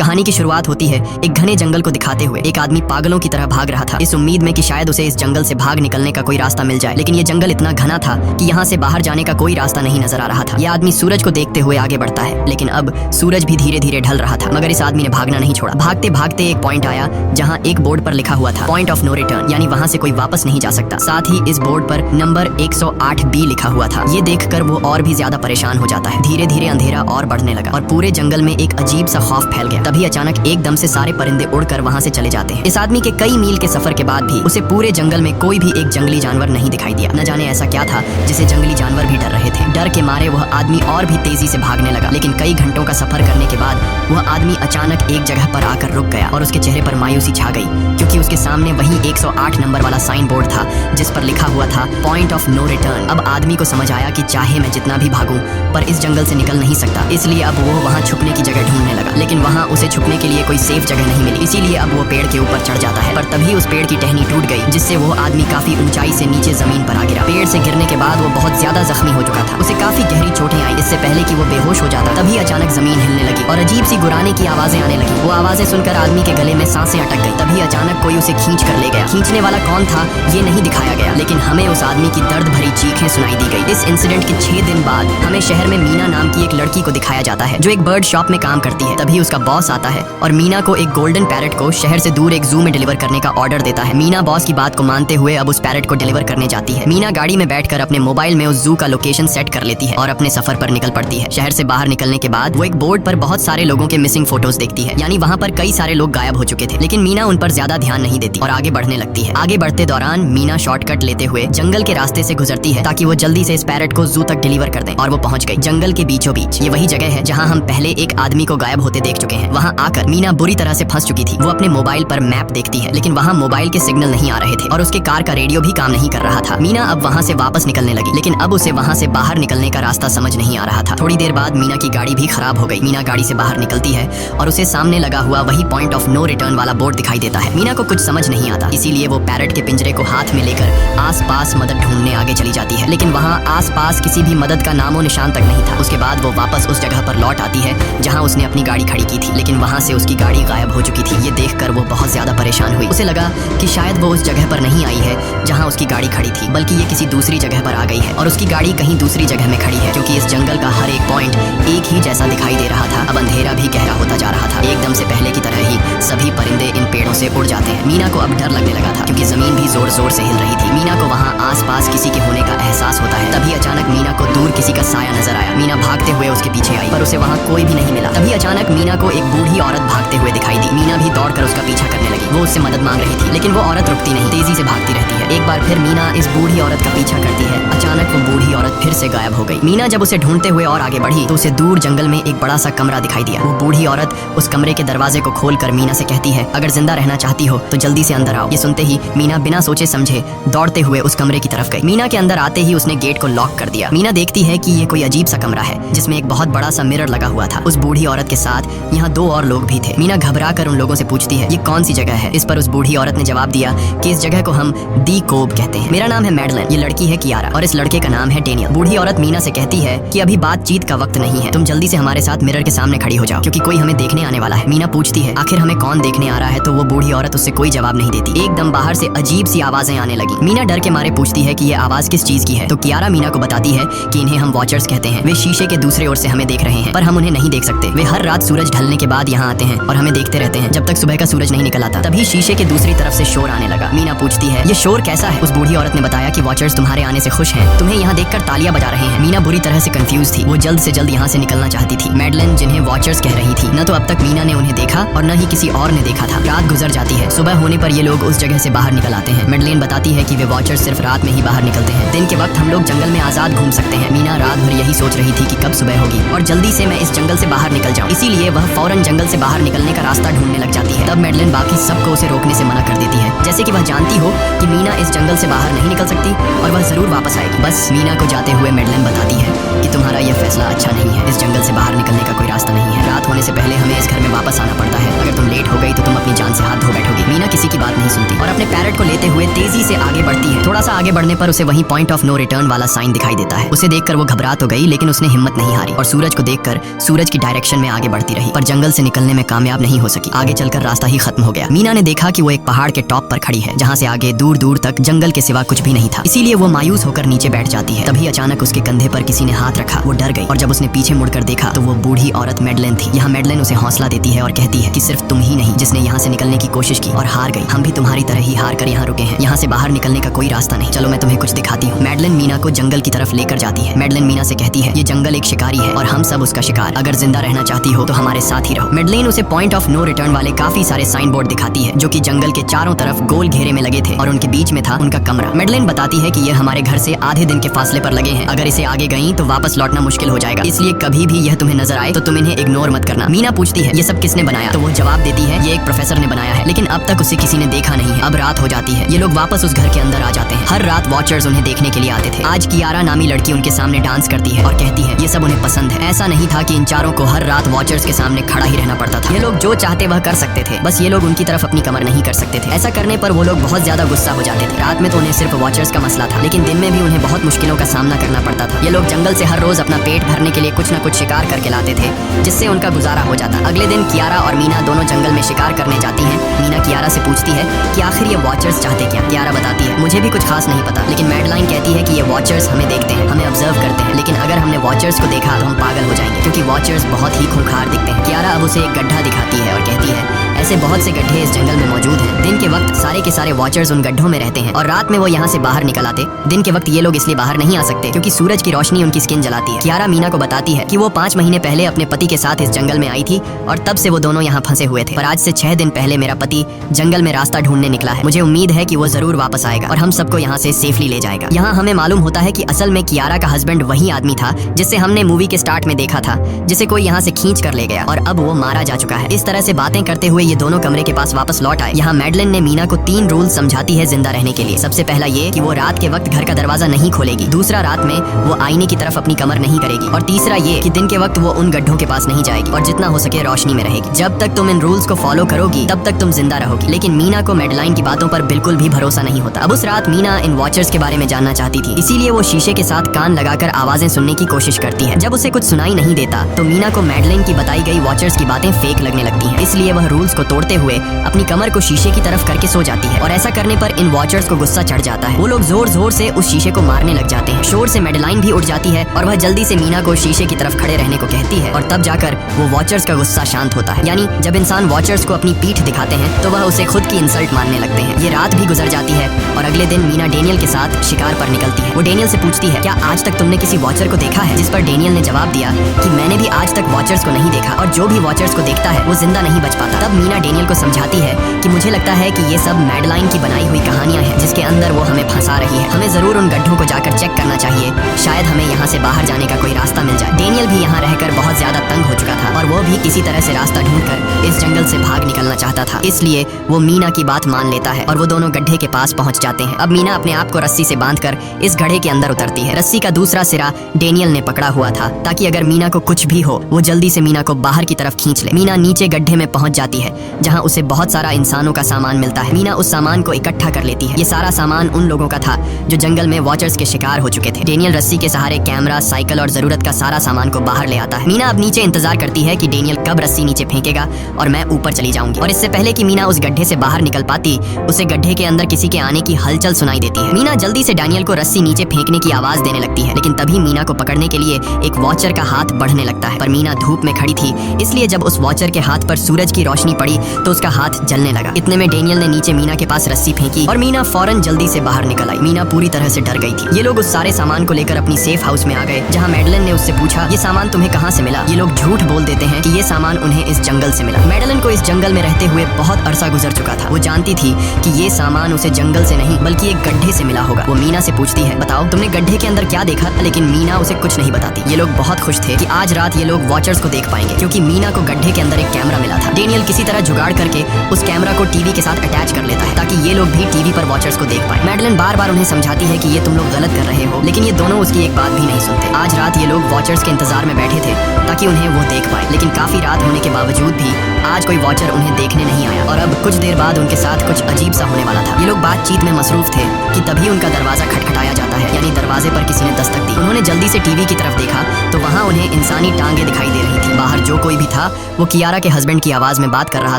कहानी की शुरुआत होती है एक घने जंगल को दिखाते हुए। एक आदमी पागलों की तरह भाग रहा था, इस उम्मीद में कि शायद उसे इस जंगल से भाग निकलने का कोई रास्ता मिल जाए, लेकिन ये जंगल इतना घना था कि यहाँ से बाहर जाने का कोई रास्ता नहीं नजर आ रहा था। यह आदमी सूरज को देखते हुए आगे बढ़ता है, लेकिन अब सूरज भी धीरे धीरे ढल रहा था, मगर इस आदमी ने भागना नहीं छोड़ा। भागते भागते एक पॉइंट आया जहाँ एक बोर्ड पर लिखा हुआ था पॉइंट ऑफ नो रिटर्न, यानी वहाँ से कोई वापस नहीं जा सकता। साथ ही इस बोर्ड पर नंबर 108B लिखा हुआ था। ये देखकर वो और भी ज्यादा परेशान हो जाता है। धीरे धीरे अंधेरा और बढ़ने लगा और पूरे जंगल में एक अजीब सा खौफ फैल गया। तभी अचानक एकदम से सारे परिंदे उड़कर वहाँ से चले जाते हैं। इस आदमी के कई मील के सफर के बाद भी उसे पूरे जंगल में कोई भी एक जंगली जानवर नहीं दिखाई दिया। न जाने ऐसा क्या था जिसे जंगली जानवर भी डर रहे थे। डर के मारे वह आदमी और भी तेजी से भागने लगा, लेकिन कई घंटों का सफर करने के बाद वह आदमी अचानक एक जगह पर आकर रुक गया और उसके चेहरे पर मायूसी छा गई, क्योंकि उसके सामने वही 108 नंबर वाला साइन बोर्ड था जिस पर लिखा हुआ था पॉइंट ऑफ नो रिटर्न। अब आदमी को समझ आया कि चाहे मैं जितना भी भागूं पर इस जंगल से निकल नहीं सकता, इसलिए अब वो वहाँ छुपने की जगह ढूंढने लगा, लेकिन वहाँ उसे छुपने के लिए कोई सेफ जगह नहीं मिली। इसीलिए अब वो पेड़ के ऊपर चढ़ जाता है, पर तभी उस पेड़ की टहनी टूट गई, जिससे वो आदमी काफी ऊंचाई से नीचे जमीन पर आ गिरा। पेड़ से गिरने के बाद वो बहुत ज्यादा जख्मी हो चुका था, उसे काफी गहरी चोटें आई। इससे पहले कि वो बेहोश हो जाता तभी अचानक जमीन हिलने लगी और अजीब सी गुराने की आवाजें आने लगी। वो आवाजें सुनकर आदमी के गले में सांसें अटक गई। तभी अचानक कोई उसे खींच कर ले गया। खींचने वाला कौन था ये नहीं दिखाया गया, लेकिन हमें उस आदमी की दर्द भरी चीखें सुनाई दी गई। इस इंसिडेंट के 6 दिन बाद हमें शहर में मीना नाम की एक लड़की को दिखाया जाता है जो एक बर्ड शॉप में काम करती है। तभी उसका बॉस आता है और मीना को एक गोल्डन पैरेट को शहर से दूर एक जू में डिलीवर करने का ऑर्डर देता है। मीना बॉस की बात को मानते हुए अब उस पैरेट को डिलीवर करने जाती है। मीना गाड़ी में बैठकर अपने मोबाइल में उस जू का लोकेशन सेट कर लेती है और अपने सफर पर निकल पड़ती है। शहर से बाहर निकलने के बाद वो एक बोर्ड पर बहुत सारे लोगों के मिसिंग फोटोज देखती है, यानी वहाँ पर कई सारे लोग गायब हो चुके थे, लेकिन मीना उन पर ज्यादा ध्यान नहीं देती और आगे बढ़ने लगती है। आगे बढ़ते दौरान मीना शॉर्टकट लेते हुए जंगल के रास्ते से गुजरती है ताकि वो जल्दी से इस पैरेट को जू तक डिलीवर कर दें, और वो पहुंच गई जंगल के बीचों बीच। ये वही जगह है जहाँ हम पहले एक आदमी को गायब होते देख चुके हैं। वहाँ आकर मीना बुरी तरह से फंस चुकी थी। वो अपने मोबाइल पर मैप देखती है, लेकिन वहाँ मोबाइल के सिग्नल नहीं आ रहे थे और उसके कार का रेडियो भी काम नहीं कर रहा था। मीना अब वहाँ से वापस निकलने लगी, लेकिन अब उसे वहाँ से बाहर निकलने का रास्ता समझ नहीं आ रहा था। थोड़ी देर बाद मीना की गाड़ी भी खराब हो गई। मीना गाड़ी से बाहर निकलती है और उसे सामने लगा हुआ वही पॉइंट ऑफ नो रिटर्न वाला बोर्ड दिखाई देता है। मीना को कुछ समझ नहीं आता, इसीलिए वो पैरेट के पिंजरे को हाथ में लेकर आसपास मदद ढूंढने आगे चली जाती है, लेकिन वहाँ आसपास किसी भी मदद का नामो निशान तक नहीं था। उसके बाद वो वापस उस जगह पर लौट आती है जहाँ उसने अपनी गाड़ी खड़ी की थी, लेकिन वहाँ से उसकी गाड़ी गायब हो चुकी थी। ये देखकर वो बहुत ज्यादा परेशान हुई। उसे लगा कि शायद वो उस जगह पर नहीं आई है जहाँ उसकी गाड़ी खड़ी थी, बल्कि ये किसी दूसरी जगह पर आ गई है और उसकी गाड़ी कहीं दूसरी जगह में खड़ी है, क्योंकि इस जंगल का हर एक पॉइंट एक ही जैसा दिखाई दे रहा था। अब अंधेरा भी गहरा होता जा रहा था। एकदम से पहले की तरह ही सभी परिंदे इन पेड़ों से उड़ जाते हैं। मीना को अब डर लगने लगा था, क्योंकि जमीन भी जोर जोर से हिल रही थी। मीना को वहाँ आसपास किसी के होने का एहसास होता है। तभी अचानक मीना को दूर किसी का साया नजर आया। मीना भागते हुए उसके पीछे आई, पर उसे वहाँ कोई भी नहीं मिला। तभी अचानक मीना को एक बूढ़ी औरत भागते हुए दिखाई दी। मीना भी दौड़कर उसका पीछा करने लगी। वो उससे मदद मांग रही थी, लेकिन वो औरत रुकती नहीं, तेजी से भागती रहती है। एक बार फिर मीना इस बूढ़ी औरत का पीछा करती है। अचानक वो बूढ़ी औरत फिर से गायब हो गई। मीना जब उसे ढूंढते हुए और आगे बढ़ी तो उसे दूर जंगल में एक बड़ा सा कमरा दिखाई दिया। वो बूढ़ी औरत उस कमरे के दरवाजे को खोलकर मीना से कहती है, अगर जिंदा रहना चाहती हो तो जल्दी से अंदर आओ। ये सुनते ही मीना बिना सोचे समझे दौड़ते हुए उस कमरे की तरफ गई। मीना के अंदर आते ही उसने गेट को लॉक कर दिया। मीना देखती है कि ये कोई अजीब सा कमरा है जिसमें एक बहुत बड़ा सा मिरर लगा हुआ था। उस बूढ़ी औरत के साथ यहाँ 2 और लोग भी थे। मीना घबरा कर उन लोगों से पूछती है, ये कौन सी जगह है? इस पर उस बूढ़ी औरत ने जवाब दिया कि इस जगह को हम दी कोब कहते हैं। मेरा नाम है मैडलन, ये लड़की है कियारा और इस लड़के का नाम है डेनियल। बूढ़ी औरत मीना से कहती है कि अभी बातचीत का वक्त नहीं है, तुम जल्दी से हमारे साथ मिरर के सामने खड़ी हो जाओ, क्योंकि कोई हमें देखने आने वाला है। मीना पूछती है, आखिर हमें कौन देखने आ रहा है? तो वो बूढ़ी औरत उससे कोई जवाब नहीं देती। एकदम बाहर से अजीब सी आवाजें आने लगी। मीना डर के मारे पूछती है कि ये आवाज किस चीज की है? तो कियारा मीना को बताती है कि इन्हें हम वॉचर्स कहते हैं। वे शीशे के दूसरे ओर से हमें देख रहे हैं, पर हम उन्हें नहीं देख सकते। वे हर रात सूरज ढलने के बाद यहाँ आते हैं और हमें देखते रहते हैं जब तक सुबह का सूरज नहीं निकल आता। तभी शीशे के दूसरी तरफ से शोर आने लगा। मीना पूछती है, ये शोर कैसा है? उस बूढ़ी औरत ने बताया कि वॉचर्स तुम्हारे आने से खुश हैं, तुम्हें यहाँ देखकर तालियां बजा रहे हैं। मीना बुरी तरह से कंफ्यूज थी। वो जल्द से जल्द यहाँ से निकलना चाहती थी। मैडलन जिन्हें वॉचर्स कह रही थी, न तो अब तक मीना ने उन्हें देखा और न ही किसी और ने देखा था। रात गुजर जाती है। सुबह होने पर ये लोग उस जगह से बाहर निकल आते हैं। मैडलन बताती है कि वे वॉचर्स सिर्फ रात में ही बाहर निकलते हैं। दिन के वक्त हम लोग जंगल में आजाद घूम सकते हैं। मीना रात भर यही सोच रही थी कि कब सुबह होगी और जल्दी से मैं इस जंगल से बाहर निकल जाऊं। इसीलिए वह फौरन जंगल से बाहर निकलने का रास्ता ढूंढने लग जाती है। तब मैडलन बाकी सबको उसे रोकने से मना कर देती है, जैसे कि वह जानती हो कि मीना इस जंगल से बाहर नहीं निकल सकती और वह जरूर वापस आएगी। बस मीना को जाते हुए मैडलन बताती है कि तुम्हारा यह फैसला अच्छा नहीं है, इस जंगल से बाहर निकलने का कोई रास्ता नहीं है। रात होने से पहले हमें इस घर में वापस आना पड़ता है। अगर तुम लेट हो गई तो तुम अपनी जान से हाथ धो बैठोगी। मीना किसी की बात नहीं सुनती और अपने पैरेट को लेते हुए तेजी से आगे बढ़ती है। थोड़ा सा आगे बढ़ने पर उसे वहीं पॉइंट ऑफ नो रिटर्न वाला साइन दिखाई देता है। उसे देखकर वो घबरा तो गई, लेकिन उसने हिम्मत नहीं हारी और सूरज को देखकर सूरज की डायरेक्शन में आगे बढ़ती रही, पर जंगल से निकलने में कामयाब नहीं हो सकी। आगे चलकर रास्ता ही खत्म हो गया। मीना ने देखा कि वो एक पहाड़ के टॉप पर खड़ी है, जहाँ से आगे दूर दूर तक जंगल के सिवा कुछ भी नहीं था। इसीलिए वो मायूस होकर नीचे बैठ जाती है। तभी अचानक उसके कंधे पर किसी ने हाथ रखा। वो डर गई और जब उसने पीछे मुड़कर देखा तो वो बूढ़ी औरत मैडलेन थी। यहाँ मैडलेन उसे हौसला देती है और कहती है कि सिर्फ तुम ही नहीं जिसने यहाँ से निकलने की कोशिश की और हार गई। हम भी तुम्हारी तरह ही हार कर यहाँ रुके हैं। यहाँ से बाहर निकलने का कोई रास्ता नहीं। चलो मैं तुम्हें कुछ दिखाती हूँ। मैडलेन मीना को जंगल की तरफ लेकर जाती है। मैडलेन मीना से कहती है, ये जंगल एक शिकारी है और हम सब उसका शिकार। अगर जिंदा रहना चाहती हो तो हमारे साथ ही रहो। मैडलेन उसे पॉइंट ऑफ नो रिटर्न वाले काफी सारे साइन बोर्ड दिखाती है, जो कि जंगल के चारों तरफ गोल घेरे में लगे थे और उनके बीच में था उनका कमरा। मैडलेन बताती है कि ये हमारे घर से आधे दिन के फासले पर लगे हैं। अगर इसे आगे गई तो वापस लौटना मुश्किल हो जाएगा, इसलिए कभी भी यह तुम्हें नजर आए तो तुम इन्हें इग्नोर मत करना। मीना पूछती है, ये सब किसने बनाया? तो वो जवाब देती है, ये एक प्रोफेसर ने बनाया है, लेकिन अब तक उसे किसी ने देखा नहीं है। अब रात हो जाती है। ये लोग वापस उस घर के अंदर आ जाते हैं। हर रात वॉचर्स उन्हें देखने के लिए आते थे। आज कियारा नामी लड़की उनके सामने डांस करती है और कहती है ये सब उन्हें पसंद है। ऐसा नहीं था कि इन चारों को हर रात वॉचर्स के सामने खड़ा ही रहना पड़ता था। ये लोग जो चाहते वह कर सकते थे, बस ये लोग उनकी तरफ अपनी कमर नहीं कर सकते थे। ऐसा करने पर वो लोग बहुत ज्यादा गुस्सा हो जाते थे। रात में तो उन्हें सिर्फ वॉचर्स का मसला था, लेकिन दिन में भी उन्हें बहुत मुश्किलों का सामना करना पड़ता था। ये लोग जंगल से हर रोज अपना पेट भरने के लिए कुछ न कुछ शिकार करके लाते थे, जिससे उनका गुजारा हो जाता। अगले दिन कियारा और मीना दोनों जंगल में शिकार करने जाती हैं। मीना कियारा से पूछती है कि आखिर ये वॉचर्स चाहते क्या? कियारा बताती है, मुझे भी कुछ खास नहीं पता, लेकिन मैडलाइन कहती है कि ये वॉचर्स हमें देखते हैं, हमें ऑब्जर्व करते हैं, लेकिन अगर हमने वॉचर्स को देखा तो हम पागल हो जाएंगे, क्योंकि वॉचर्स बहुत ही खूंखार दिखते हैं। कियारा अब उसे एक गड्ढा दिखाती है और कहती है ऐसे बहुत से गड्ढे इस जंगल में मौजूद हैं। दिन के वक्त सारे के सारे वॉचर्स उन गड्ढों में रहते हैं और रात में वो यहाँ से बाहर निकल आते। दिन के वक्त ये लोग इसलिए बाहर नहीं आ सकते क्योंकि सूरज की रोशनी उनकी स्किन जलाती है। कियारा मीना को बताती है कि वो 5 महीने पहले अपने पति के साथ इस जंगल में आई थी और तब से वो दोनों यहाँ फंसे हुए थे। पर आज से 6 दिन पहले मेरा पति जंगल में रास्ता ढूंढने निकला है। मुझे उम्मीद है कि वो जरूर वापस आएगा और हम सबको यहाँ से सेफली ले जाएगा। यहाँ हमें मालूम होता है कि असल में कियारा का हस्बैंड वही आदमी था जिससे हमने मूवी के स्टार्ट में देखा था, जिसे कोई यहाँ से खींच कर ले गया और अब वो मारा जा चुका है। इस तरह से बातें करते हुए ये दोनों कमरे के पास वापस लौट आए। यहाँ मैडलेन ने मीना को 3 रूल समझाती है जिंदा रहने के लिए। सबसे पहला ये कि वो रात के वक्त घर का दरवाजा नहीं खोलेगी। दूसरा, रात में वो आईने की तरफ अपनी कमर नहीं करेगी। और तीसरा ये कि दिन के वक्त वो उन गड्ढों के पास नहीं जाएगी और जितना हो सके रोशनी में रहेगी। जब तक तुम इन रूल्स को फॉलो करोगी तब तक तुम जिंदा रहोगी। लेकिन मीना को मैडलाइन की बातों पर बिल्कुल भी भरोसा नहीं होता। अब उस रात मीना इन वॉचर्स के बारे में जानना चाहती थी, इसीलिए वो शीशे के साथ कान लगाकर आवाजें सुनने की कोशिश करती है। जब उसे कुछ सुनाई नहीं देता तो मीना को मैडलाइन की बताई गई वॉचर्स की बातें फेक लगने लगती हैं। इसलिए वह रूल्स को तोड़ते हुए अपनी कमर को शीशे की तरफ करके सो जाती है और ऐसा करने पर इन वॉचर्स को गुस्सा चढ़ जाता है। वो लोग जोर जोर से उस शीशे को मारने लग जाते हैं। शोर से मैडलाइन भी उठ जाती है और वह जल्दी से मीना को शीशे की तरफ खड़े रहने को कहती है और तब जाकर वो वॉचर्स का गुस्सा शांत होता है। यानी जब इंसान वॉचर्स को अपनी पीठ दिखाते हैं तो वह उसे खुद की इंसल्ट मानने लगते हैं। ये रात भी गुजर जाती है और अगले दिन मीना डेनियल के साथ शिकार पर निकलती है। वो डेनियल से पूछती है, क्या आज तक तुमने किसी वॉचर को देखा है? जिस पर डेनियल ने जवाब दिया कि मैंने भी आज तक वॉचर्स को नहीं देखा और जो भी वॉचर्स को देखता है वो जिंदा नहीं बच पाता। तब मीना डेनियल को समझाती है कि मुझे लगता है कि ये सब मैडलाइन की बनाई हुई कहानियां हैं जिसके अंदर वो हमें फंसा रही है। हमें जरूर उन गड्ढों को जाकर चेक करना चाहिए, शायद हमें यहाँ से बाहर जाने का कोई रास्ता मिल जाए। डेनियल भी यहाँ रहकर बहुत ज्यादा तंग हो चुका था और वो भी किसी तरह से रास्ता ढूंढकर इस जंगल से भाग निकलना चाहता था। इसलिए वो मीना की बात मान लेता है और वो दोनों गड्ढे के पास पहुंच जाते हैं। अब मीना अपने आप को रस्सी से बांधकर इस गड्ढे के अंदर उतरती है। रस्सी का दूसरा सिरा डेनियल ने पकड़ा हुआ था ताकि अगर मीना को कुछ भी हो वो जल्दी से मीना को बाहर की तरफ खींच ले। मीना नीचे गड्ढे में पहुंच जाती है जहाँ उसे बहुत सारा इंसानों का सामान मिलता है। मीना उस सामान को इकट्ठा कर लेती है। ये सारा सामान उन लोगों का था जो जंगल में वॉचर्स के शिकार हो चुके थे। डेनियल रस्सी के सहारे कैमरा, साइकिल और जरूरत का सारा सामान को बाहर ले आता है। मीना अब नीचे इंतजार करती है कि डेनियल कब रस्सी नीचे फेंकेगा और मैं ऊपर चली जाऊंगी। और इससे पहले कि मीना उस गड्ढे से बाहर निकल पाती उसे गड्ढे के अंदर किसी के आने की हलचल सुनाई देती है। मीना जल्दी से डेनियल को रस्सी नीचे फेंकने की आवाज देने लगती है, लेकिन तभी मीना को पकड़ने के लिए एक वॉचर का हाथ बढ़ने लगता है। पर मीना धूप में खड़ी थी, इसलिए जब उस वॉचर के हाथ पर सूरज की रोशनी पड़ी तो उसका हाथ जलने लगा। इतने में डेनियल ने नीचे मीना के पास रस्सी फेंकी और मीना फौरन जल्दी से बाहर निकल आई। मीना पूरी तरह से डर गई थी। ये लोग उस सारे सामान को लेकर अपनी सेफ हाउस में आ गए जहाँ मैडलेन ने उससे पूछा, ये सामान तुम्हें कहाँ से मिला? ये लोग झूठ बोल देते हैं कि ये सामान उन्हें इस जंगल से मिला। मैडलेन को इस जंगल में रहते हुए बहुत अरसा गुजर चुका था। वो जानती थी कि ये सामान उसे जंगल से नहीं बल्कि एक गड्ढे से मिला होगा। वो मीना से पूछती है, बताओ तुमने गड्ढे के अंदर क्या देखा? लेकिन मीना उसे कुछ नहीं बताती। ये लोग बहुत खुश थे कि आज रात ये लोग वॉचर्स को देख पाएंगे क्योंकि मीना को गड्ढे के अंदर एक कैमरा मिला था। डेनियल डेनियल किसी तरह जुगाड़ करके उस कैमरा को टीवी के साथ अटैच कर लेता है ताकि ये लोग भी टीवी पर वॉचर्स को देख पाए। मैडलिन बार बार उन्हें समझाती है कि ये तुम लोग गलत कर रहे हो, लेकिन ये दोनों उसकी एक बात भी नहीं सुनते। आज रात ये लोग वॉचर्स के इंतजार में बैठे थे ताकि उन्हें वो देख पाए, लेकिन काफी रात होने के बावजूद भी आज कोई वॉचर उन्हें देखने नहीं आया और अब कुछ देर बाद उनके साथ कुछ अजीब सा होने वाला था। ये लोग बातचीत में मसरूफ थे कि तभी उनका दरवाजा खटखटाया जाता है, यानी दरवाजे पर किसी ने दस्तक दी। उन्होंने जल्दी से टीवी की तरफ देखा तो वहाँ उन्हें इंसानी टांगे दिखाई दे रही थी। बाहर जो कोई भी था वो कियारा के हस्बैंड की आवाज में बात कर रहा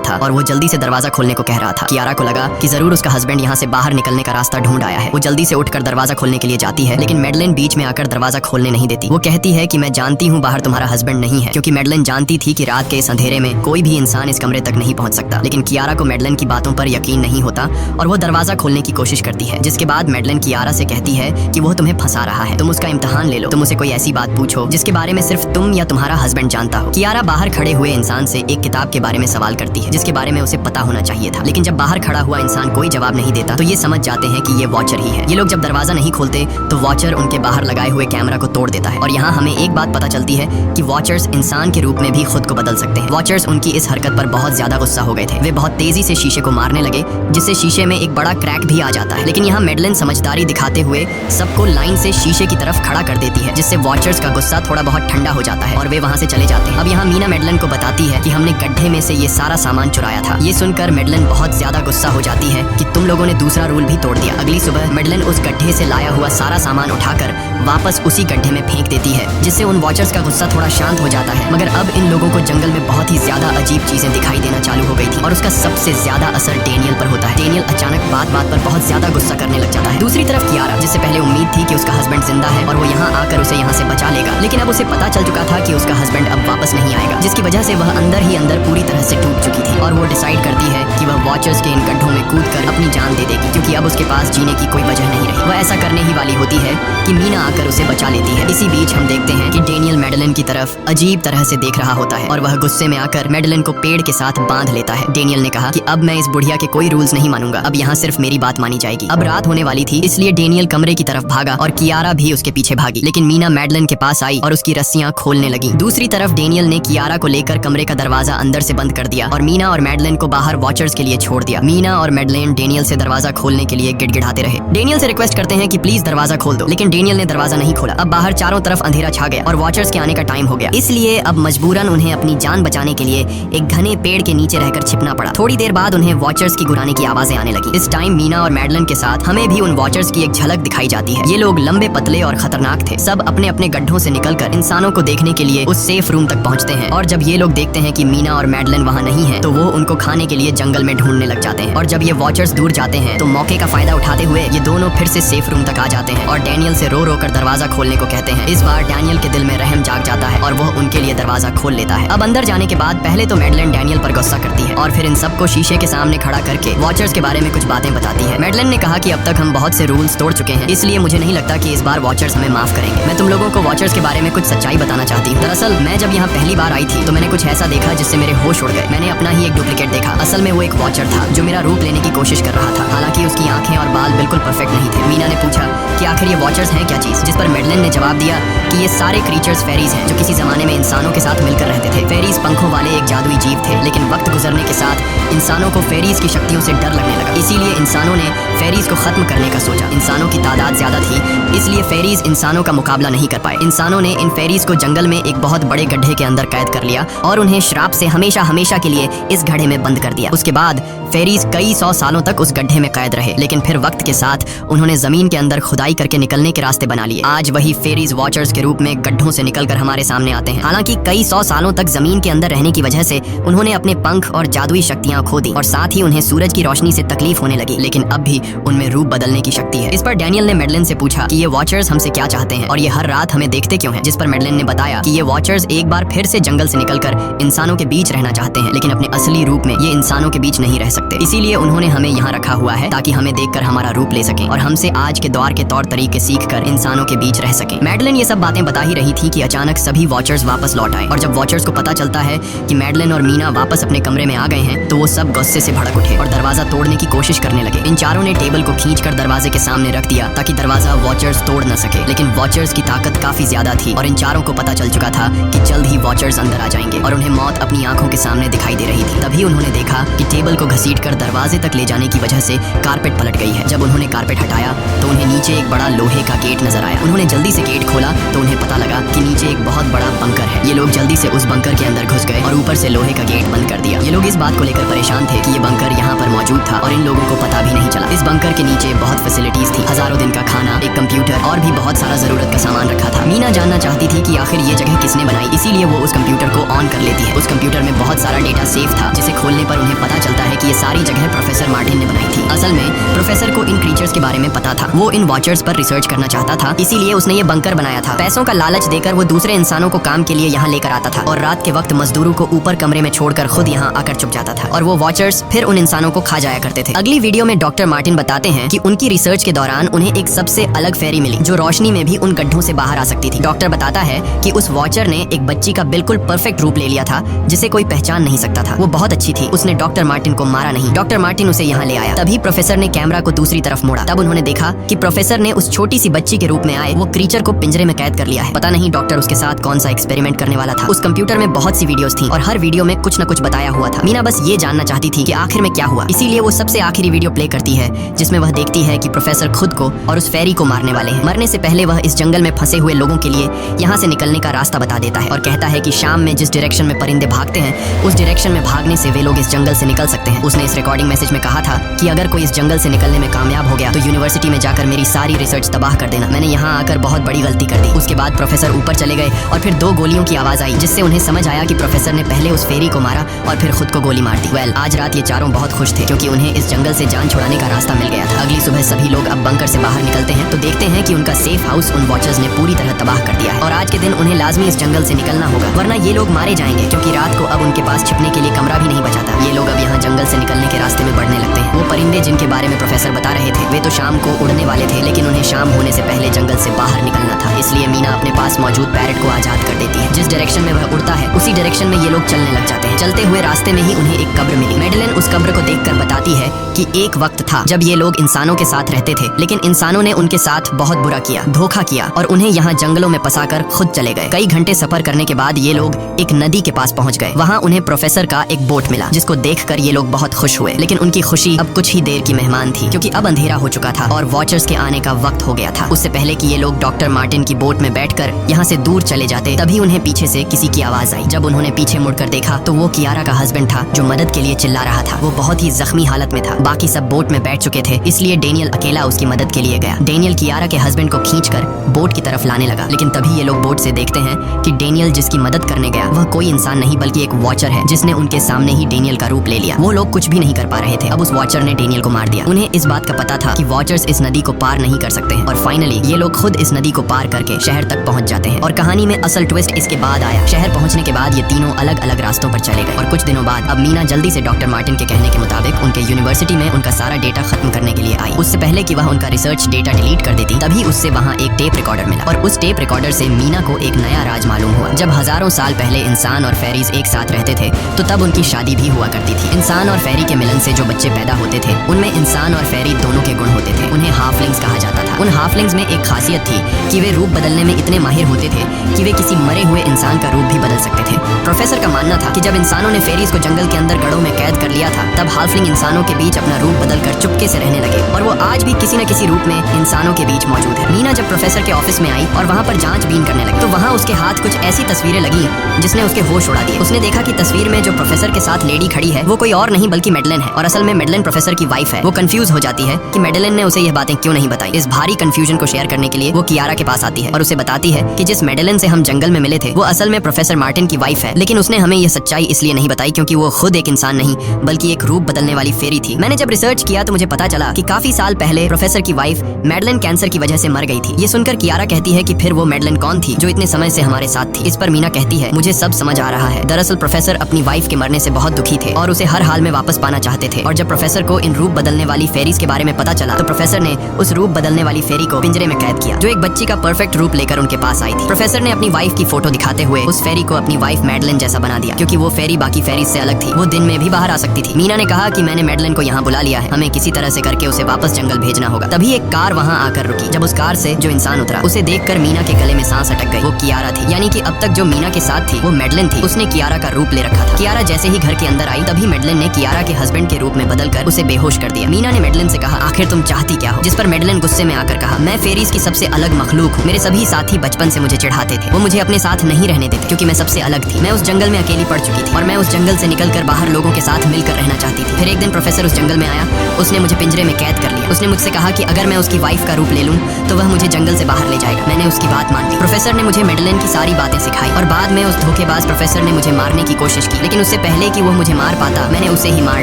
था और वो जल्दी से दरवाजा खोलने को कह रहा था। कियारा को लगा कि जरूर उसका हस्बैंड यहाँ से बाहर निकलने का रास्ता ढूंढ आया है। वो जल्दी से उठकर दरवाजा खोलने के लिए जाती है, लेकिन मैडलिन बीच में आकर दरवाजा खोलने नहीं देती। वो कहती है कि मैं जानती हूँ बाहर तुम्हारा हस्बैंड नहीं है, क्योंकि मैडलिन जानती थी कि रात के इस अंधेरे में कोई भी इंसान इस कमरे तक नहीं पहुंच सकता। लेकिन कियारा को मैडलिन की बातों पर यकीन नहीं होता और वो दरवाजा खोलने की कोशिश करती है, जिसके बाद मैडलिन कियारा से कहती है कि वो तुम्हें फंसा रहा है, तुम उसका इम्तिहान ले लो, तुम उसे कोई ऐसी बात पूछो जिसके बारे में सिर्फ तुम या तुम्हारा हस्बैंड जानता हो। कियारा बाहर खड़े हुए इंसान से एक किताब के बारे में सवाल करती है जिसके बारे में उसे पता होना चाहिए था, लेकिन जब बाहर खड़ा हुआ इंसान कोई जवाब नहीं देता तो ये समझ जाते हैं कि ये वॉचर ही है। ये लोग जब दरवाजा नहीं खोलते तो वॉचर उनके बाहर लगाए हुए कैमरा को तोड़ देता है और यहाँ हमें एक बात पता चलती है कि वॉचर्स इंसान के रूप में भी खुद को बदल सकते हैं। वॉचर्स उनकी इस हरकत पर बहुत ज्यादा गुस्सा हो गए थे। वे बहुत तेजी से शीशे को मारने लगे जिससे शीशे में एक बड़ा क्रैक भी आ जाता है, लेकिन यहाँ मैडलिन समझदारी दिखाते हुए सबको लाइन से शीशे की तरफ खड़ा कर देती है, जिससे वॉचर्स का गुस्सा थोड़ा बहुत ठंडा हो जाता है और वे वहाँ से चले जाते हैं। अब यहाँ मीना मैडलिन को बताती है कि हमने गड्ढे में से ये सारा सामान चुराया था। ये सुनकर मैडलिन बहुत ज्यादा गुस्सा हो जाती है कि तुम लोगों ने दूसरा रूल भी तोड़ दिया। अगली सुबह मैडलिन उस गड्ढे से लाया हुआ सारा सामान उठाकर वापस उसी गड्ढे में फेंक देती है, जिससे उन वॉचर्स का गुस्सा थोड़ा शांत हो जाता है। मगर अब इन लोगों को जंगल में बहुत ही ज्यादा अजीब चीजें दिखाई देना चालू हो गई थी और उसका सबसे ज्यादा असर डेनियल पर होता है। डेनियल अचानक बात बात पर बहुत ज्यादा गुस्सा करने लग जाता है। दूसरी तरफ कियारा, जिससे पहले उम्मीद थी कि उसका हस्बैंड जिंदा है और वो यहाँ आकर उसे यहाँ से बचा लेगा, लेकिन अब उसे पता चल चुका था कि उसका हस्बैंड अब वापस नहीं आएगा, जिसकी वजह से वह अंदर ही अंदर पूरी तरह से टूट चुकी थी और वो डिसाइड करती है कि वह वॉचर्स के इन गड्ढों में कूदकर अपनी जान दे देगी, क्योंकि अब उसके पास जीने की कोई वजह नहीं रही। वह ऐसा करने ही वाली होती है कि मीना आकर उसे बचा लेती है। इसी बीच हम देखते हैं कि डेनियल मैडलिन की तरफ अजीब तरह से देख रहा होता है और वह गुस्से में आकर मैडलिन को पेड़ के साथ बांध लेता है। डेनियल ने कहा कि अब मैं इस बुढ़िया के कोई रूल्स नहीं मानूंगा, अब यहाँ सिर्फ मेरी बात मानी जाएगी। अब रात होने वाली थी, इसलिए डेनियल कमरे की तरफ भागा और कियारा भी उसके पीछे भागी, लेकिन मीना मैडलिन के पास आई और उसकी रस्सियां खोलने लगी। दूसरी तरफ डेनियल ने कियारा को लेकर कमरे का दरवाजा अंदर से बंद कर दिया और मीना और मैडलिन को बाहर वॉचर्स के लिए छोड़ दिया। मीना और मैडलिन डेनियल से दरवाजा खोलने के लिए गिड़गिड़ाते रहे। डेनियल से रिक्वेस्ट करते हैं कि प्लीज दरवाजा खोल दो, लेकिन डेनियल ने दरवाजा नहीं खोला। अब बाहर चारों तरफ अंधेरा छा गया और वॉचर्स के आने का टाइम हो गया, इसलिए अब मजबूरन उन्हें अपनी जान बचाने के लिए एक घने पेड़ के नीचे रहकर छिपना पड़ा। थोड़ी देर बाद उन्हें वॉचर्स की गुराने की आवाजें आने लगी। इस टाइम मीना और मैडलिन के साथ हमें भी उन वॉचर्स की एक झलक दिखाई जाती है। ये लोग लंबे पतले और खतरनाक थे। सब अपने अपने गड्ढों से निकलकर इंसानों को देखने के लिए उस सेफ रूम तक पहुंचते हैं और जब ये लोग देखते हैं कि मीना और मैडलिन वहाँ नहीं है तो वो उनको खाने के लिए जंगल में ढूंढने लग जाते हैं। और जब ये वॉचर्स दूर जाते हैं तो मौके का फायदा उठाते हुए ये दोनों फिर से सेफ रूम तक आ जाते हैं और डेनियल से रो रो कर दरवाजा खोलने को कहते हैं। इस बार डेनियल के दिल में रहम जाग जाता है और वो उनके लिए दरवाजा खोल लेता है। अब अंदर जाने के बाद पहले तो मैडलिन डेनियल पर गुस्सा करती है और फिर इन सबको शीशे के सामने खड़ा करके वॉचर्स के बारे में कुछ बातें बताती है। मैडलिन ने कहा कि अब तक हम बहुत से रूल्स तोड़ चुके हैं, इसलिए मुझे नहीं लगता कि इस बार वॉचर्स हमें माफ करेंगे। मैं तुम लोगों को वॉचर्स के बारे में कुछ सच्चाई बताना चाहती हूँ। दरअसल मैं जब यहाँ पहली बार आई थी तो मैंने कुछ ऐसा देखा जिससे मेरे होश उड़ गए। मैंने अपना ही एक डुप्लीकेट देखा। असल में वो एक वॉचर था जो मेरा रूप लेने की कोशिश कर रहा था। हालांकि उसकी आंखें और बाल बिल्कुल परफेक्ट नहीं थे। मीना ने पूछा कि आखिर ये वॉचर्स हैं क्या चीज, जिस पर मैडलिन ने जवाब दिया कि ये सारे क्रीचर्स फेरीज हैं जो किसी जमाने में इंसानों के साथ मिलकर रहते थे। फेरीज पंखों वाले एक जादुई जीव थे, लेकिन वक्त गुजरने के साथ इंसानों को फेरीज की शक्तियों से डर लगने लगा, इसीलिए इंसानों ने फेरीज को खत्म करने का सोचा। इंसानों की तादाद ज्यादा थी, इसलिए फेरीज इंसानों का मुकाबला नहीं कर पाए। इंसानों ने इन फेरीज को जंगल में एक बहुत बड़े गड्ढे के अंदर कैद कर लिया और उन्हें श्राप से हमेशा हमेशा के लिए इस गड्ढे में बंद कर दिया। उसके बाद फेरीज कई 100 सालों तक उस गड्ढे में कैद रहे, लेकिन फिर वक्त के साथ उन्होंने जमीन के अंदर खुदाई करके निकलने के रास्ते बना लिए। आज वही फेरीज वॉचर्स के रूप में गड्ढों से निकलकर हमारे सामने आते हैं। हालांकि कई 100 सालों तक जमीन के अंदर रहने की वजह से उन्होंने अपने पंख और जादुई शक्तियां खो दी और साथ ही उन्हें सूरज की रोशनी से तकलीफ होने लगी, लेकिन अब भी उनमें रूप बदलने की शक्ति है। इस पर डेनियल ने मैडलिन से पूछा कि ये वॉचर्स हमसे क्या चाहते हैं और ये हर रात हमें देखते क्यों हैं, जिस पर मैडलिन ने बताया कि ये वॉचर्स एक बार फिर से जंगल से निकलकर इंसानों के बीच रहना चाहते हैं, लेकिन अपने असली रूप में ये इंसानों के बीच नहीं रह सकते। इसीलिए उन्होंने हमें यहाँ रखा हुआ है ताकि हमें देखकर हमारा रूप ले सकें और हमसे आज के दौर के तौर तरीके सीखकर इंसानों के बीच रह सकें। मैडलिन ये सब बातें बता ही रही थी कि अचानक सभी वॉचर्स वापस लौट आए और जब वॉचर्स को पता चलता है कि मैडलिन और मीना वापस अपने कमरे में आ गए हैं तो वो सब गुस्से से भड़क उठे और दरवाजा तोड़ने की कोशिश करने लगे। इन चारों ने टेबल को खींचकर दरवाजे के सामने रख दिया ताकि दरवाजा वॉचर्स तोड़ न सके, लेकिन वॉचर्स की ताकत काफी ज्यादा थी और इन चारों को पता चल चुका था कि जल्द ही वॉचर्स अंदर आ जाएंगे और उन्हें मौत अपनी आंखों के सामने दिखाई दे रही थी। तभी उन्होंने देखा कि टेबल को घसीटकर दरवाजे तक ले जाने की वजह से कारपेट पलट गई है। जब उन्होंने कारपेट हटाया तो उन्हें नीचे एक बड़ा लोहे का गेट नजर आया। उन्होंने जल्दी से गेट खोला तो उन्हें पता लगा कि नीचे एक बहुत बड़ा बंकर है। ये लोग जल्दी से उस बंकर के अंदर घुस गए और ऊपर से लोहे का गेट बंद कर दिया। ये लोग इस बात को लेकर परेशान थे कि ये बंकर यहाँ पर मौजूद था और इन लोगों को पता भी नहीं चला। इस बंकर के नीचे बहुत फैसिलिटीज थी, हजारों दिन का खाना, एक कंप्यूटर और भी बहुत सारा जरूरत का सामान रखा था। मीना जानना चाहती थी कि आखिर ये जगह किसने बनाई, इसीलिए वो उस कंप्यूटर को ऑन कर लेती है। उस कंप्यूटर में बहुत सारा डेटा सेव था जिसे खोलने पर उन्हें पता चलता है कि ये सारी जगह प्रोफेसर मार्टिन ने बनाई थी। असल में प्रोफेसर को इन क्रीचर्स के बारे में पता था। वो इन वॉचर्स पर रिसर्च करना चाहता था, इसीलिए उसने ये बंकर बनाया था। पैसों का लालच देकर वो दूसरे इंसानों को काम के लिए यहाँ लेकर आता था और रात के वक्त मजदूरों को ऊपर कमरे में छोड़कर खुद यहाँ आकर छुप जाता था और वो वॉचर्स फिर उन इंसानों को खा जाया करते थे। अगली वीडियो में डॉक्टर मार्टिन बताते हैं कि उनकी रिसर्च के दौरान उन्हें एक सबसे अलग फेरी मिली जो रोशनी में भी उन गड्ढों से बाहर आ सकती थी। डॉक्टर बताता है कि उस वॉचर ने एक बच्ची का बिल्कुल परफेक्ट रूप ले लिया था जिसे कोई पहचान नहीं सकता था। वो बहुत अच्छी थी, उसने डॉक्टर मार्टिन को मारा नहीं। डॉक्टर मार्टिन उसे यहाँ ले आया। तभी प्रोफेसर ने कैमरा को दूसरी तरफ मोड़ा। तब उन्होंने देखा कि प्रोफेसर ने उस छोटी सी बच्ची के रूप में आए वो क्रीचर को पिंजरे में कैद कर लिया है। पता नहीं डॉक्टर उसके साथ कौन सा एक्सपेरिमेंट करने वाला था। उस कंप्यूटर में बहुत सी वीडियोस थी और हर वीडियो में कुछ न कुछ बताया हुआ था। मीना बस ये जानना चाहती थी कि आखिर में क्या हुआ, इसीलिए वो सबसे आखिरी वीडियो प्ले करती है जिसमें वह देखती है कि प्रोफेसर खुद को और उस फेरी को मारने वाले हैं। मरने से पहले वह इस जंगल में फंसे हुए लोगों के लिए यहाँ से निकलने का रास्ता बता देता है और कहता है कि शाम में जिस डायरेक्शन में परिंदे भागते हैं उस डायरेक्शन में भागने से वे लोग इस जंगल से निकल सकते हैं। उसने इस रिकॉर्डिंग मैसेज में कहा था कि अगर कोई इस जंगल से निकलने में कामयाब हो गया तो यूनिवर्सिटी में जाकर मेरी सारी रिसर्च तबाह कर देना। मैंने यहाँ आकर बहुत बड़ी गलती कर दी। उसके बाद प्रोफेसर ऊपर चले गए और फिर 2 गोलियों की आवाज आई जिससे उन्हें समझ आया कि प्रोफेसर ने पहले उस फेरी को मारा और फिर खुद को गोली मार दी। वेल, आज रात ये चारों बहुत खुश थे क्योंकि उन्हें इस जंगल से जान छुड़ाने का रास्ता मिल गया था। अगली सुबह सभी लोग अब बंकर से बाहर निकलते हैं तो देखते हैं कि उनका सेफ हाउस उन वॉचर्स ने पूरी तरह तबाह कर दिया है और आज के दिन उन्हें लाजमी इस जंगल से निकलना होगा वरना ये लोग मारे जाएंगे क्योंकि रात को अब उनके पास छिपने के लिए कमरा भी नहीं बचा था। ये लोग अब यहाँ जंगल से निकलने के रास्ते में बढ़ने लगते हैं। वो परिंदे जिनके बारे में प्रोफेसर बता रहे थे वे तो शाम को उड़ने वाले थे, लेकिन उन्हें शाम होने से पहले जंगल से बाहर निकलना था। इसलिए मीना अपने पास मौजूद पैरेट को आजाद कर देती है। जिस डायरेक्शन में वह उड़ता है उसी डायरेक्शन में ये लोग चलने लग जाते हैं। चलते हुए रास्ते में ही उन्हें एक कब्र मिली। मेडेलिन उस कब्र को देखकर बताती है कि एक वक्त था जब ये लोग इंसानों के साथ रहते थे, लेकिन इंसानों ने उनके साथ बहुत बुरा किया, धोखा किया और उन्हें यहाँ जंगलों में फंसाकर खुद चले गए। कई घंटे सफर करने के बाद ये लोग एक नदी के पास पहुँच गए। वहाँ उन्हें प्रोफेसर का एक बोट मिला जिसको देखकर ये लोग बहुत खुश हुए, लेकिन उनकी खुशी अब कुछ ही देर की मेहमान थी क्योंकि अब अंधेरा हो चुका था और वॉचर्स के आने का वक्त हो गया था। उससे पहले कि ये लोग डॉक्टर मार्टिन की बोट में बैठकर यहाँ से दूर चले जाते तभी उन्हें पीछे से किसी की आवाज आई। जब उन्होंने पीछे मुड़कर देखा तो वो कियारा का हस्बैंड था जो मदद के लिए चिल्ला रहा था। वो बहुत ही जख्मी हालत में था। बाकी सब बोट में बैठ चुके थे, इसलिए डेनियल अकेला उसकी मदद के लिए गया। डेनियल कियारा के हस्बैंड को खींचकर बोट की तरफ लाने लगा, लेकिन तभी ये लोग बोट से देखते हैं कि डेनियल जिसकी मदद करने गया वह कोई इंसान नहीं बल्कि एक वॉचर है जिसने उनके सामने ही डेनियल का रूप ले लिया। वो लोग कुछ भी नहीं कर पा रहे थे। अब उस वॉचर ने डेनियल को मार दिया। उन्हें इस बात का पता था कि वॉचर्स इस नदी को पार नहीं कर सकते हैं और फाइनली ये लोग खुद इस नदी को पार करके शहर तक पहुंच जाते हैं। और कहानी में असल ट्विस्ट इसके बाद आया। शहर पहुंचने के बाद ये तीनों अलग अलग रास्तों पर चले गए और कुछ दिनों बाद अब मीना जल्दी से डॉक्टर मार्टिन के कहने के मुताबिक उनके यूनिवर्सिटी में उनका सारा डेटा खत्म करने के लिए आई। उससे पहले कि वह उनका रिसर्च डेटा डिलीट कर देती तभी उससे वहाँ एक टेप रिकॉर्डर मिला और उस टेप रिकॉर्डर से मीना को एक नया राज मालूम हुआ। जब हजारों साल पहले इंसान और फेरीज एक साथ रहते थे तो तब उनकी शादी भी हुआ करती थी। इंसान और फेरी के मिलन से जो बच्चे पैदा होते थे उनमें इंसान और फेरी दोनों के गुण होते थे। उन्हें हाफलिंग्स कहा जाता था। उन हाफलिंग्स में एक खासियत थी कि वे रूप बदलने में इतने माहिर होते थे कि वे किसी मरे हुए इंसान का रूप भी बदल सकते थे। प्रोफेसर का मानना था कि जब इंसानों ने फेरीज को जंगल के अंदर गढ़ों में कैद कर लिया था तब हाफलिंग इंसानों के बीच अपना रूप बदलकर चुपके से रहने लगे और वो आज भी किसी न किसी रूप में इंसानों के बीच मौजूद है। मीना जब प्रोफेसर के ऑफिस में आई और वहाँ पर जांचबीन करने लगी तो वहाँ उसके हाथ कुछ ऐसी तस्वीरें लगी जिसने उसके होश उड़ा दिए। उसने देखा कि तस्वीर में जो प्रोफेसर के साथ लेडी खड़ी है वो कोई और नहीं बल्कि मेडेलिन है और असल में मेडेलिन प्रोफेसर की वाइफ है। वो कंफ्यूज हो जाती है कि मेडेलिन ने उसे यह बातें क्यों नहीं बताई। इस भारी कंफ्यूजन को शेयर करने के लिए वो कियारा के पास आती है और उसे बताती है कि जिस मेडेलिन से हम जंगल में मिले थे वो असल में प्रोफेसर मार्टिन की वाइफ है, लेकिन उसने हमें यह सच्चाई इसलिए नहीं बताई क्योंकि वो खुद एक इंसान नहीं बल्कि एक रूप बदलने वाली वाली फेरी थी। मैंने जब रिसर्च किया तो मुझे पता चला कि काफी साल पहले प्रोफेसर की वाइफ मैडलिन कैंसर की वजह से मर गई थी। ये सुनकर कियारा कहती है कि फिर वो मैडलिन कौन थी जो इतने समय से हमारे साथ थी। इस पर मीना कहती है, मुझे सब समझ आ रहा है। दरअसल प्रोफेसर अपनी वाइफ के मरने से बहुत दुखी थे और उसे हर हाल में वापस पाना चाहते थे। और जब प्रोफेसर को इन रूप बदलने वाली फेरीज के बारे में पता चला तो प्रोफेसर ने उस रूप बदलने वाली फेरी को पिंजरे में कैद किया, जो एक बच्ची का परफेक्ट रूप लेकर उनके पास आई थी। प्रोफेसर ने अपनी वाइफ की फोटो दिखाते हुए उस फेरी को अपनी वाइफ मैडलिन जैसा बना दिया, क्योंकि वो फेरी बाकी फेरीज से अलग थी। वो दिन में भी बाहर आ सकती थी। मीना ने कहा कि मैंने मैडलिन को यहाँ बुला लिया है, हमें किसी तरह से करके उसे वापस जंगल भेजना होगा। तभी एक कार वहाँ आकर रुकी। जब उस कार से जो इंसान उतरा उसे देखकर मीना के गले में सांस अटक गई। वो कियारा थी, यानी कि अब तक जो मीना के साथ थी वो मैडलिन थी। उसने कियारा का रूप ले रखा था। कियारा जैसे ही घर के अंदर आई तभी मैडलिन ने कियारा के हस्बैंड के रूप में बदलकर उसे बेहोश कर दिया। मीना ने मैडलिन से कहा, आखिर तुम चाहती क्या हो? जिस पर मैडलिन गुस्से में आकर कहा, मैं फेरीज की सबसे अलग मखलूक हूँ। मेरे सभी साथी बचपन से मुझे चिढ़ाते थे, वो मुझे अपने साथ नहीं रहने देते क्योंकि मैं सबसे अलग थी। मैं उस जंगल में अकेली पड़ चुकी थी और मैं उस जंगल से निकलकर बाहर लोगों के साथ मिलकर रहना चाहती थी। फिर एक दिन प्रोफेसर उस जंगल में आया, उसने मुझे पिंजरे में कैद कर लिया। उसने मुझसे कहा कि अगर मैं उसकी वाइफ का रूप ले लूं तो वह मुझे जंगल से बाहर ले जाएगा। मैंने उसकी बात मान ली। प्रोफेसर ने मुझे मैडलिन की सारी बातें सिखाई और बाद में उस धोखेबाज प्रोफेसर ने मुझे मारने की कोशिश की, लेकिन उससे पहले कि वो मुझे मार पाता मैंने उसे ही मार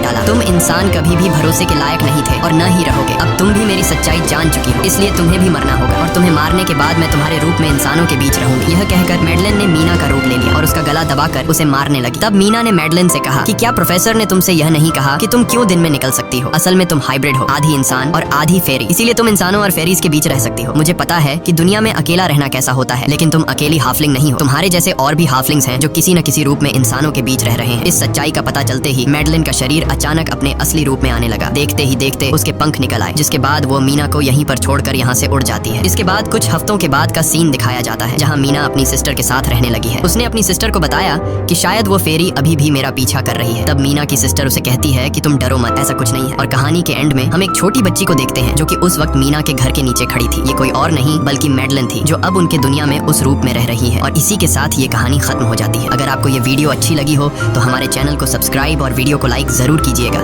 डाला। तुम इंसान कभी भी भरोसे के लायक नहीं थे और न ही रहोगे। अब तुम भी मेरी सच्चाई जान चुकी हो, इसलिए तुम्हें भी मरना होगा और तुम्हें मारने के बाद मैं तुम्हारे रूप में इंसानों के बीच रहूंगी। यह कहकर मैडलिन ने मीना का रूप ले लिया और उसका गला दबाकर उसे मारने लगी। तब मीना ने मैडलिन से कहा कि क्या प्रोफेसर ने तुमसे यह नहीं कहा कि तुम क्यों दिन में निकल सकती हो? असल में तुम हाइब्रिड हो, आधी इंसान और आधी फेरी, इसीलिए तुम इंसानों और फेरीज के बीच रह सकती हो। मुझे पता है कि दुनिया में अकेला रहना कैसा होता है, लेकिन तुम अकेली हाफलिंग नहीं हो। तुम्हारे जैसे और भी हाफलिंग्स हैं जो किसी न किसी रूप में इंसानों के बीच रह रहे हैं। इस सच्चाई का पता चलते ही मैडलिन का शरीर अचानक अपने असली रूप में आने लगा। देखते ही देखते उसके पंख निकल आए, जिसके बाद वो मीना को यहीं पर छोड़कर यहाँ से उड़ जाती है। इसके बाद कुछ हफ्तों के बाद का सीन दिखाया जाता है जहाँ मीना अपनी सिस्टर के साथ रहने लगी है। उसने अपनी सिस्टर को बताया कि शायद वो फेरी अभी भी मेरा पीछा कर रही है। तब मीना की सिस्टर उसे कहती है कि तुम डरो मत, ऐसा कुछ नहीं है। और कहानी के एंड में हम एक छोटी बच्ची को देखते हैं जो कि उस वक्त मीना के घर के नीचे खड़ी थी। ये कोई और नहीं बल्कि मैडलिन थी, जो अब उनके दुनिया में उस रूप में रह रही है। और इसी के साथ ये कहानी खत्म हो जाती है। अगर आपको ये वीडियो अच्छी लगी हो तो हमारे चैनल को सब्सक्राइब और वीडियो को लाइक जरूर कीजिएगा।